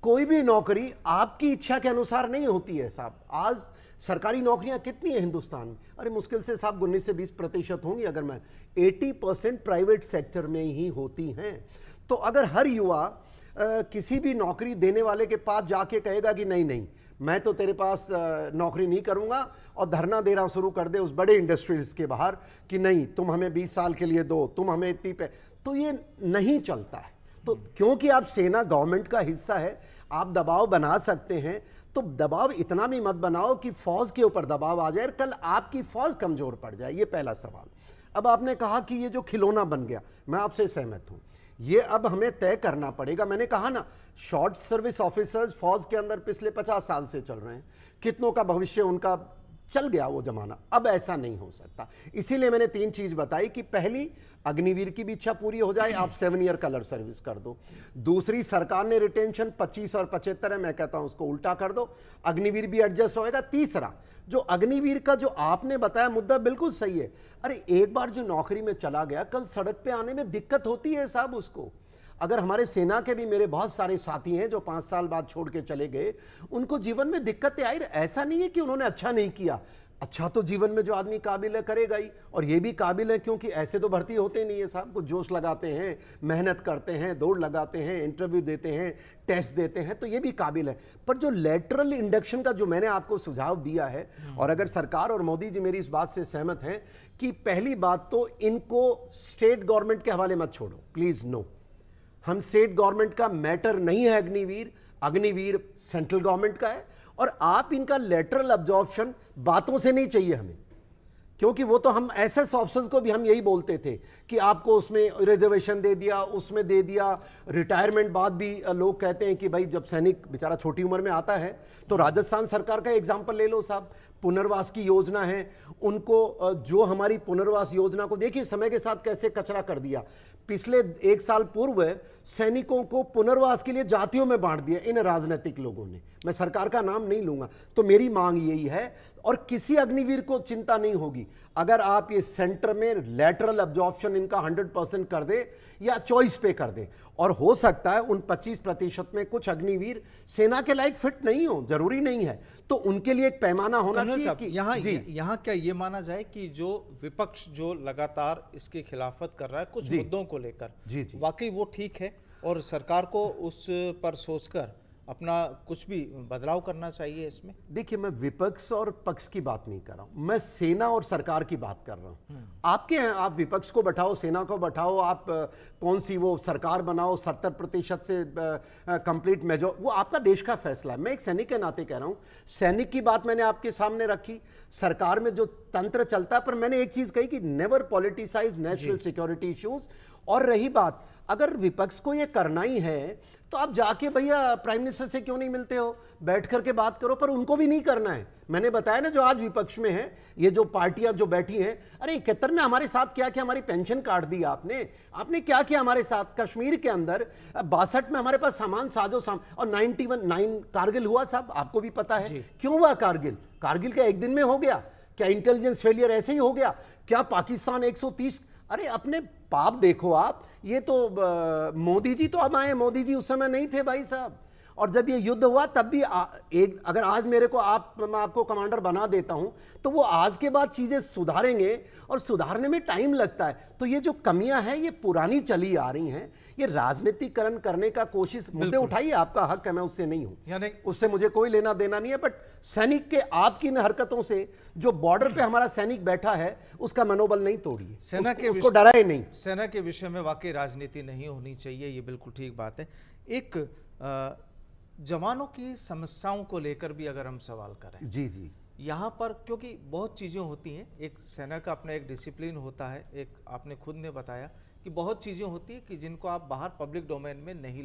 कोई भी नौकरी आपकी इच्छा के अनुसार नहीं होती है साहब। आज सरकारी नौकरियां कितनी है हिंदुस्तान में? अरे मुश्किल से साहब 19 से 20% होंगी, अगर मैं 80% प्राइवेट सेक्टर में ही होती हैं। तो अगर हर युवा किसी भी नौकरी देने वाले के पास जाके कहेगा कि नहीं नहीं मैं तो तेरे पास नौकरी नहीं करूंगा, और धरना देना शुरू कर दे उस बड़े इंडस्ट्रीज के बाहर कि नहीं तुम हमें 20 साल के लिए दो, तुम हमें इतनी पे, तो ये नहीं चलता है। तो क्योंकि आप सेना गवर्नमेंट का हिस्सा है, आप दबाव बना सकते हैं, तो दबाव इतना भी मत बनाओ कि फौज के ऊपर दबाव आ जाए, कल आपकी फौज कमजोर पड़ जाए। ये पहला सवाल। अब आपने कहा कि ये जो खिलौना बन गया, मैं आपसे सहमत हूं, ये अब हमें तय करना पड़ेगा। मैंने कहा ना, शॉर्ट सर्विस ऑफिसर्स फौज के अंदर पिछले 50 साल से चल रहे हैं, कितनों का भविष्य उनका चल गया वो जमाना, अब ऐसा नहीं हो सकता। इसीलिए मैंने 3 चीज बताई कि पहली, अग्निवीर की भी इच्छा पूरी हो जाए, आप 7 ईयर कलर सर्विस कर दो। दूसरी, सरकार ने रिटेंशन 25 और 75 है, मैं कहता हूं उसको उल्टा कर दो, अग्निवीर भी एडजस्ट होएगा। तीसरा, जो अग्निवीर का जो आपने बताया मुद्दा बिल्कुल सही है। अरे एक बार जो नौकरी में चला गया, कल सड़क पे आने में दिक्कत होती है साहब उसको। अगर हमारे सेना के भी मेरे बहुत सारे साथी हैं जो 5 साल बाद छोड़ के चले गए, उनको जीवन में दिक्कतें आई। ऐसा नहीं है कि उन्होंने अच्छा नहीं किया, अच्छा तो जीवन में जो आदमी काबिल है करेगा ही, और ये भी काबिल है क्योंकि ऐसे तो भर्ती होते नहीं है साहब। कुछ जोश लगाते हैं, मेहनत करते हैं, दौड़ लगाते हैं, इंटरव्यू देते हैं, टेस्ट देते हैं, तो ये भी काबिल है। पर जो लेटरल इंडक्शन का जो मैंने आपको सुझाव दिया है, और अगर सरकार और मोदी जी मेरी इस बात से सहमत हैं कि पहली बात तो इनको स्टेट गवर्नमेंट के हवाले मत छोड़ो, प्लीज नो। हम स्टेट गवर्नमेंट का मैटर नहीं है अग्निवीर, अग्निवीर सेंट्रल गवर्नमेंट का है। और आप इनका लेटरल अब्जॉर्प्शन बातों से नहीं चाहिए हमें, क्योंकि वो तो हम एसएस ऑफिसर्स को भी हम यही बोलते थे कि आपको उसमें रिजर्वेशन दे दिया, उसमें दे दिया। रिटायरमेंट बाद भी लोग कहते हैं कि भाई जब सैनिक बेचारा छोटी उम्र में आता है, तो राजस्थान सरकार का एग्जाम्पल ले लो साहब, पुनर्वास की योजना है उनको, जो हमारी पुनर्वास योजना को देखिए समय के साथ कैसे कचरा कर दिया। पिछले 1 साल पूर्व सैनिकों को पुनर्वास के लिए जातियों में बांट दिया इन राजनीतिक लोगों ने। मैं सरकार का नाम नहीं लूंगा। तो मेरी मांग यही है, और किसी अग्निवीर को चिंता नहीं होगी अगर आप ये सेंटर में लेटरल अब्जॉर्प्शन इनका 100% कर दे या चॉइस पे कर दे। और हो सकता है उन 25% में कुछ अग्निवीर सेना के लायक फिट नहीं हो, जरूरी नहीं है, तो उनके लिए एक पैमाना होना चाहिए कि यहाँ क्या ये माना जाए कि जो विपक्ष जो लगातार इसकी खिलाफत कर रहा है कुछ मुद्दों को लेकर, वाकई वो ठीक है और सरकार को उस पर सोचकर अपना कुछ भी बदलाव करना चाहिए इसमें? देखिए, मैं विपक्ष और पक्ष की बात नहीं कर रहा हूं, मैं सेना और सरकार की बात कर रहा हूं। आपके हैं, आप विपक्ष को बैठाओ, सेना को बैठाओ, आप कौन सी वो सरकार बनाओ 70% से कंप्लीट मेजो, वो आपका देश का फैसला है। मैं एक सैनिक के नाते कह रहा हूं, सैनिक की बात मैंने आपके सामने रखी। सरकार में जो तंत्र चलता है, पर मैंने एक चीज कही कि never politicise national security issues. और रही बात, अगर विपक्ष को ये करना ही है तो आप जाके भैया प्राइम मिनिस्टर से क्यों नहीं मिलते हो, बैठ करके बात करो, पर उनको भी नहीं करना है। मैंने बताया ना, जो आज विपक्ष में है, ये जो पार्टियां जो बैठी हैं, अरे 71 में हमारे साथ क्या किया, हमारी पेंशन काट दी आपने क्या किया हमारे साथ कश्मीर के अंदर। 62 में हमारे पास सामान साजो और 91 कारगिल हुआ साहब, आपको भी पता है क्यों हुआ कारगिल क्या एक दिन में हो गया? क्या इंटेलिजेंस फेलियर ऐसे ही हो गया? क्या पाकिस्तान 130? अरे अपने पाप देखो आप। ये तो मोदी जी तो अब आए, मोदी जी उस समय नहीं थे भाई साहब। और जब ये युद्ध हुआ तब भी अगर आज मेरे को मैं आपको कमांडर बना देता हूं, तो वो आज के बाद चीजें सुधारेंगे, और सुधारने में टाइम लगता है। तो ये जो कमियां हैं ये पुरानी चली आ रही हैं, ये राजनीतिकरण करने का कोशिश, मुद्दे उठाइए, आपका हक है, मैं उससे नहीं हूं, यानी उससे मुझे कोई लेना देना नहीं है। बट सैनिक के आपकी इन हरकतों से जो बॉर्डर पे हमारा सैनिक बैठा है उसका मनोबल नहीं तोड़िए, सेना के उसको डराए नहीं। सेना के विषय में वाकई राजनीति नहीं होनी चाहिए, ये बिल्कुल ठीक बात है। एक जवानों की समस्याओं को लेकर भी अगर हम सवाल करें, जी यहाँ पर, क्योंकि बहुत चीज़ें होती हैं, एक सेना का अपना एक डिसिप्लिन होता है, एक आपने खुद ने बताया कि बहुत चीज़ें होती है कि जिनको आप बाहर पब्लिक डोमेन में नहीं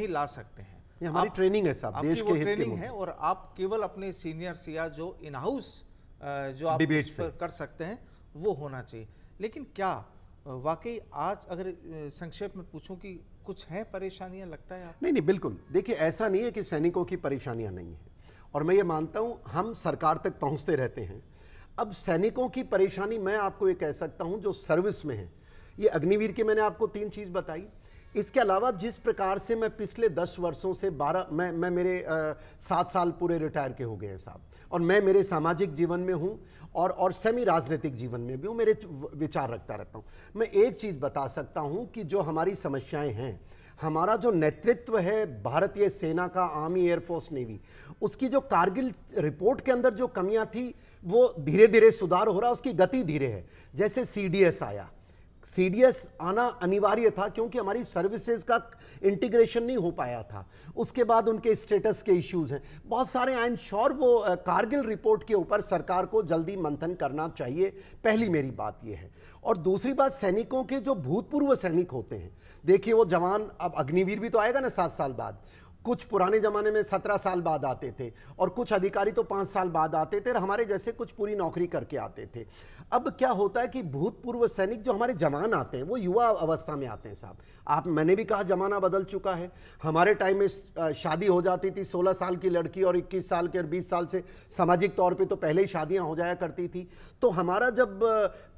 ला सकते हैं। ये हमारी ट्रेनिंग है साहब, देश के हित में ट्रेनिंग है, और आप केवल अपने सीनियर्स या जो इन हाउस जो आप उस पर कर सकते हैं वो होना चाहिए। लेकिन क्या वाकई आज अगर संक्षेप में पूछूं कि कुछ है परेशानियां, लगता है आपको? नहीं, बिल्कुल। देखिए, ऐसा नहीं है कि सैनिकों की परेशानियां नहीं है, और मैं ये मानता हूं हम सरकार तक पहुंचते रहते हैं। अब सैनिकों की परेशानी मैं आपको ये कह सकता हूं जो सर्विस में है, ये अग्निवीर की मैंने आपको 3 चीज़ बताई। इसके अलावा जिस प्रकार से मैं पिछले 10 वर्षों से 12 मैं मेरे 7 साल पूरे रिटायर के हो गए हैं साहब, और मैं मेरे सामाजिक जीवन में हूं और सेमी राजनीतिक जीवन में भी हूं, मेरे विचार रखता रहता हूं। मैं एक चीज़ बता सकता हूं कि जो हमारी समस्याएं हैं, हमारा जो नेतृत्व है भारतीय सेना का, आर्मी, एयरफोर्स, नेवी, उसकी जो कारगिल रिपोर्ट के अंदर जो कमियां थी वो धीरे धीरे सुधार हो रहा है, उसकी गति धीरे है। जैसे सीडीएस आया, सीडीएस आना अनिवार्य था क्योंकि हमारी सर्विसेज का इंटीग्रेशन नहीं हो पाया था। उसके बाद उनके स्टेटस के इश्यूज हैं बहुत सारे। आई एम श्योर वो कारगिल रिपोर्ट के ऊपर सरकार को जल्दी मंथन करना चाहिए, पहली मेरी बात ये है। और दूसरी बात, सैनिकों के जो भूतपूर्व सैनिक होते हैं, देखिए वो जवान, अब अग्निवीर भी तो आएगा ना 7 साल बाद, कुछ पुराने जमाने में 17 साल बाद आते थे और कुछ अधिकारी तो 5 साल बाद आते थे और हमारे जैसे कुछ पूरी नौकरी करके आते थे। अब क्या होता है कि भूतपूर्व सैनिक जो हमारे जवान आते हैं वो युवा अवस्था में आते हैं साहब। मैंने भी कहा जमाना बदल चुका है। हमारे टाइम में शादी हो जाती थी 16 साल की लड़की और 21 साल के और 20 साल से सामाजिक तौर पे तो पहले ही शादियां हो जाया करती थी। तो हमारा जब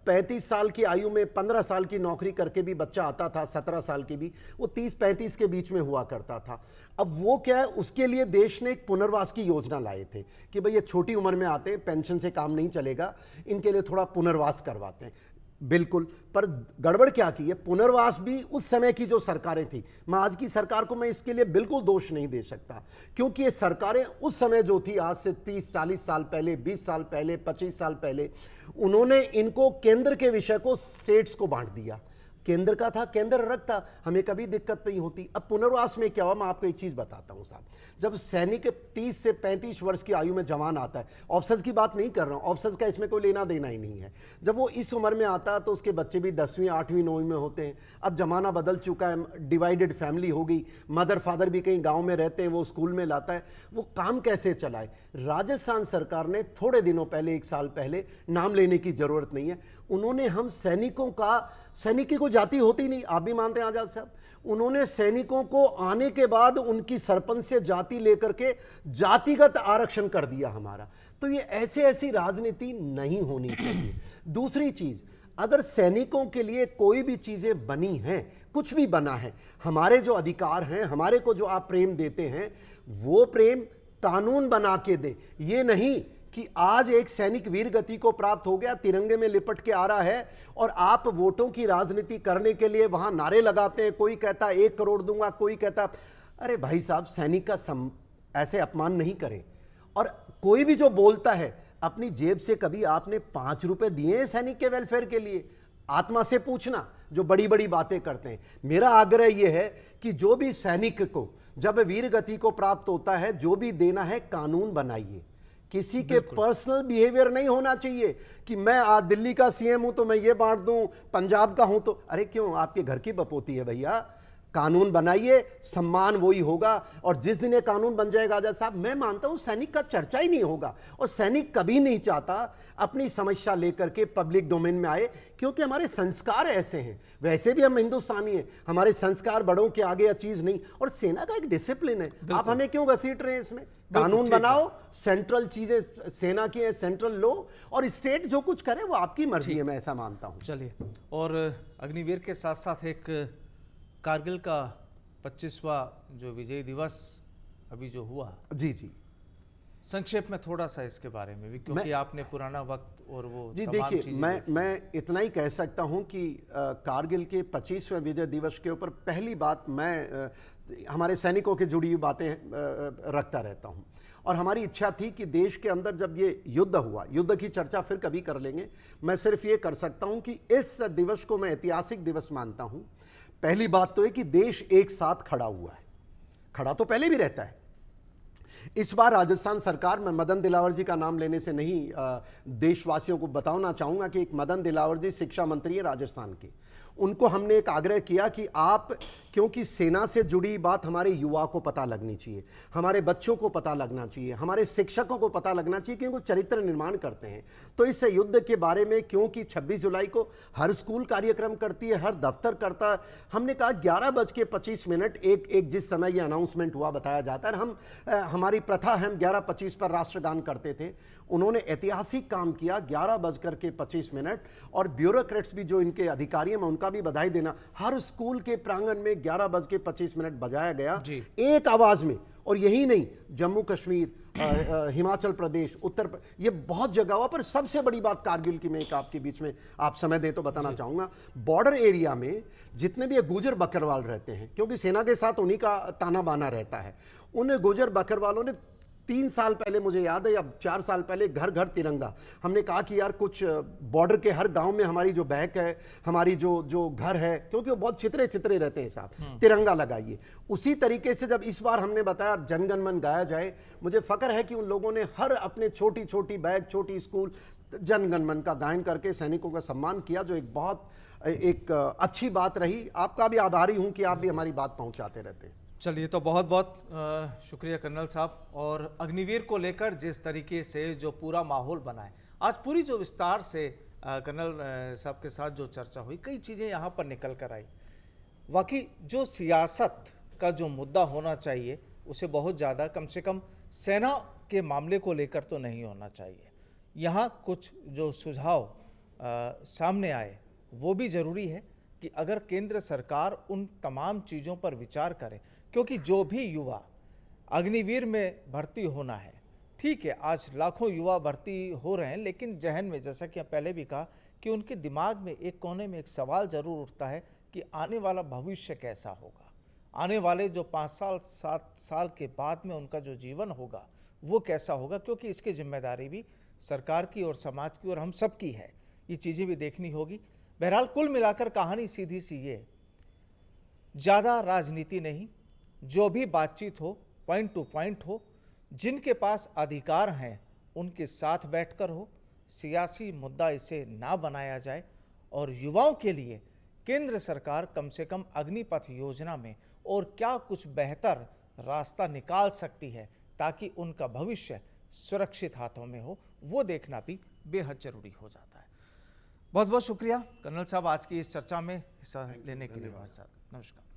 35 साल की आयु में 15 साल की नौकरी करके भी बच्चा आता था, 17 साल की भी, वो 30-35 के बीच में हुआ करता था। अब वो क्या है, उसके लिए देश ने एक पुनर्वास की योजना लाए थे कि भाई ये छोटी उम्र में आते हैं, पेंशन से काम नहीं चलेगा, इनके लिए थोड़ा पुनर्वास करवाते हैं। बिल्कुल, पर गड़बड़ क्या की है, पुनर्वास भी उस समय की जो सरकारें थी, मैं आज की सरकार को मैं इसके लिए बिल्कुल दोष नहीं दे सकता, क्योंकि ये सरकारें उस समय जो थी, आज से 30-40 साल पहले, 20 साल पहले, 25 साल पहले, उन्होंने इनको केंद्र के विषय को स्टेट्स को बांट दिया। केंद्र का था, केंद्र रखता, हमें कभी दिक्कत नहीं होती। अब पुनर्वास में क्या हुआ, मैं आपको एक चीज बताता हूं साहब। जब सैनिक 30 से 35 वर्ष की आयु में जवान आता है, ऑफिसर्स की बात नहीं कर रहा हूं, ऑफिसर्स का इसमें कोई लेना देना ही नहीं है। जब वो इस उम्र में आता है तो उसके बच्चे भी 10वीं 8वीं 9वीं में होते हैं। अब जमाना बदल चुका है, डिवाइडेड फैमिली हो गई, मदर फादर भी कहीं गाँव में रहते हैं, वो स्कूल में लाता है, वो काम कैसे चलाए। राजस्थान सरकार ने थोड़े दिनों पहले, 1 साल पहले, नाम लेने की जरूरत नहीं है, उन्होंने हम सैनिकों का, सैनिक की कोई जाति होती नहीं, आप भी मानते हैं आजाद साहब, उन्होंने सैनिकों को आने के बाद उनकी सरपंच से जाति लेकर के जातिगत आरक्षण कर दिया हमारा। तो ये ऐसी राजनीति नहीं होनी चाहिए। दूसरी चीज, अगर सैनिकों के लिए कोई भी चीजें बनी हैं, कुछ भी बना है, हमारे जो अधिकार हैं, हमारे को जो आप प्रेम देते हैं, वो प्रेम कानून बना के दे। ये नहीं कि आज एक सैनिक वीर गति को प्राप्त हो गया, तिरंगे में लिपट के आ रहा है और आप वोटों की राजनीति करने के लिए वहां नारे लगाते हैं। कोई कहता 1 करोड़ दूंगा, कोई कहता, अरे भाई साहब, सैनिक का ऐसे अपमान नहीं करें। और कोई भी जो बोलता है, अपनी जेब से कभी आपने 5 रुपए दिए हैं सैनिक के वेलफेयर के लिए? आत्मा से पूछना, जो बड़ी बड़ी बातें करते हैं। मेरा आग्रह यह है कि जो भी सैनिक को जब वीर गति को प्राप्त होता है, जो भी देना है कानून बनाइए। किसी के पर्सनल बिहेवियर नहीं होना चाहिए कि मैं आज दिल्ली का सीएम हूं तो मैं ये बांट दूं, पंजाब का हूं तो, अरे क्यों, आपके घर की बपोती है भैया। कानून बनाइए, सम्मान वही होगा। और जिस दिन ये कानून बन जाएगा आजाद साहब, मैं मानता हूं सैनिक का चर्चा ही नहीं होगा। और सैनिक कभी नहीं चाहता अपनी समस्या लेकर के पब्लिक डोमेन में आए, क्योंकि हमारे संस्कार ऐसे हैं। वैसे भी हम हिंदुस्तानी हैं, हमारे संस्कार बड़ों के आगे या चीज नहीं। और सेना का एक डिसिप्लिन है, आप हमें क्यों घसीट रहे हैं इसमें? कानून बनाओ, सेंट्रल चीजें सेना की है, सेंट्रल लो, और स्टेट जो कुछ करे वो आपकी मर्जी है, मैं ऐसा मानता हूं। चलिए, और अग्निवीर के साथ साथ एक कारगिल का 25वां जो विजय दिवस अभी जो हुआ, जी जी, संक्षेप में थोड़ा सा इसके बारे में भी, क्योंकि आपने पुराना वक्त और वो जी देखिए, मैं इतना ही कह सकता हूं कि कारगिल के 25वें विजय दिवस के ऊपर पहली बात, मैं हमारे सैनिकों की जुड़ी हुई बातें रखता रहता हूं। और हमारी इच्छा थी कि देश के अंदर जब ये युद्ध हुआ, युद्ध की चर्चा फिर कभी कर लेंगे, मैं सिर्फ ये कर सकता हूं कि इस दिवस को मैं ऐतिहासिक दिवस मानता हूं। पहली बात तो है कि देश एक साथ खड़ा हुआ है, खड़ा तो पहले भी रहता है। इस बार राजस्थान सरकार, मैं मदन दिलावर जी का नाम लेने से नहीं देशवासियों को बताना चाहूंगा कि एक मदन दिलावर जी शिक्षा मंत्री है राजस्थान के। उनको हमने एक आग्रह किया कि आप क्योंकि सेना से जुड़ी बात हमारे युवा को पता लगनी चाहिए, हमारे बच्चों को पता लगना चाहिए, हमारे शिक्षकों को पता लगना चाहिए, क्योंकि वो चरित्र निर्माण करते हैं। तो इस युद्ध के बारे में, क्योंकि 26 जुलाई को हर स्कूल कार्यक्रम करती है, हर दफ्तर करता है, हमने कहा 11:25 एक जिस समय ये अनाउंसमेंट हुआ बताया जाता है, हमारी प्रथा है, हम 11:25 पर राष्ट्रगान करते थे। उन्होंने ऐतिहासिक काम किया 11:25, और ब्यूरोक्रेट्स भी जो इनके अधिकारी हैं, मैं उनका भी बधाई देना, हर स्कूल के प्रांगण में 11:25 बजाया गया एक आवाज में। और यही नहीं, जम्मू कश्मीर, हिमाचल प्रदेश, ये बहुत जगह हुआ। पर सबसे बड़ी बात कारगिल की, मैं एक आपके बीच में आप समय दें तो बताना चाहूंगा, बॉर्डर एरिया में जितने भी गुजर बकरवाल रहते हैं, क्योंकि सेना के साथ उन्हीं का ताना बाना रहता है, उन गुजर बकरवालों ने 3 साल पहले, मुझे याद है, या 4 साल पहले, घर घर तिरंगा। हमने कहा कि यार कुछ बॉर्डर के हर गांव में हमारी जो बहक है, हमारी जो घर है, क्योंकि वो बहुत छितरे छितरे रहते हैं साहब, तिरंगा लगाइए। उसी तरीके से जब इस बार हमने बताया जनगण मन गाया जाए, मुझे फक्र है कि उन लोगों ने हर अपने छोटी छोटी बैग, छोटी स्कूल, जनगण मन का गायन करके सैनिकों का सम्मान किया, जो एक बहुत अच्छी बात रही। आपका भी आभारी हूं कि आप भी हमारी बात पहुंचाते रहते हैं। चलिए, तो बहुत बहुत शुक्रिया कर्नल साहब। और अग्निवीर को लेकर जिस तरीके से जो पूरा माहौल बना है, आज पूरी जो विस्तार से कर्नल साहब के साथ जो चर्चा हुई, कई चीज़ें यहाँ पर निकल कर आई। वाकई जो सियासत का जो मुद्दा होना चाहिए, उसे बहुत ज़्यादा, कम से कम सेना के मामले को लेकर तो नहीं होना चाहिए। यहाँ कुछ जो सुझाव सामने आए वो भी ज़रूरी है कि अगर केंद्र सरकार उन तमाम चीज़ों पर विचार करे, क्योंकि जो भी युवा अग्निवीर में भर्ती होना है, ठीक है, आज लाखों युवा भर्ती हो रहे हैं, लेकिन जहन में, जैसा कि पहले भी कहा, कि उनके दिमाग में एक कोने में एक सवाल ज़रूर उठता है कि आने वाला भविष्य कैसा होगा, आने वाले जो 5 साल 7 साल के बाद में उनका जो जीवन होगा वो कैसा होगा, क्योंकि इसकी जिम्मेदारी भी सरकार की और समाज की और हम सब की है। ये चीज़ें भी देखनी होगी। बहरहाल कुल मिलाकर कहानी सीधी सी ये, ज़्यादा राजनीति नहीं, जो भी बातचीत हो पॉइंट टू पॉइंट हो, जिनके पास अधिकार हैं उनके साथ बैठकर हो, सियासी मुद्दा इसे ना बनाया जाए, और युवाओं के लिए केंद्र सरकार कम से कम अग्निपथ योजना में और क्या कुछ बेहतर रास्ता निकाल सकती है ताकि उनका भविष्य सुरक्षित हाथों में हो, वो देखना भी बेहद जरूरी हो जाता है। बहुत बहुत शुक्रिया कर्नल साहब आज की इस चर्चा में हिस्सा लेने के लिए हमारे साथ। नमस्कार।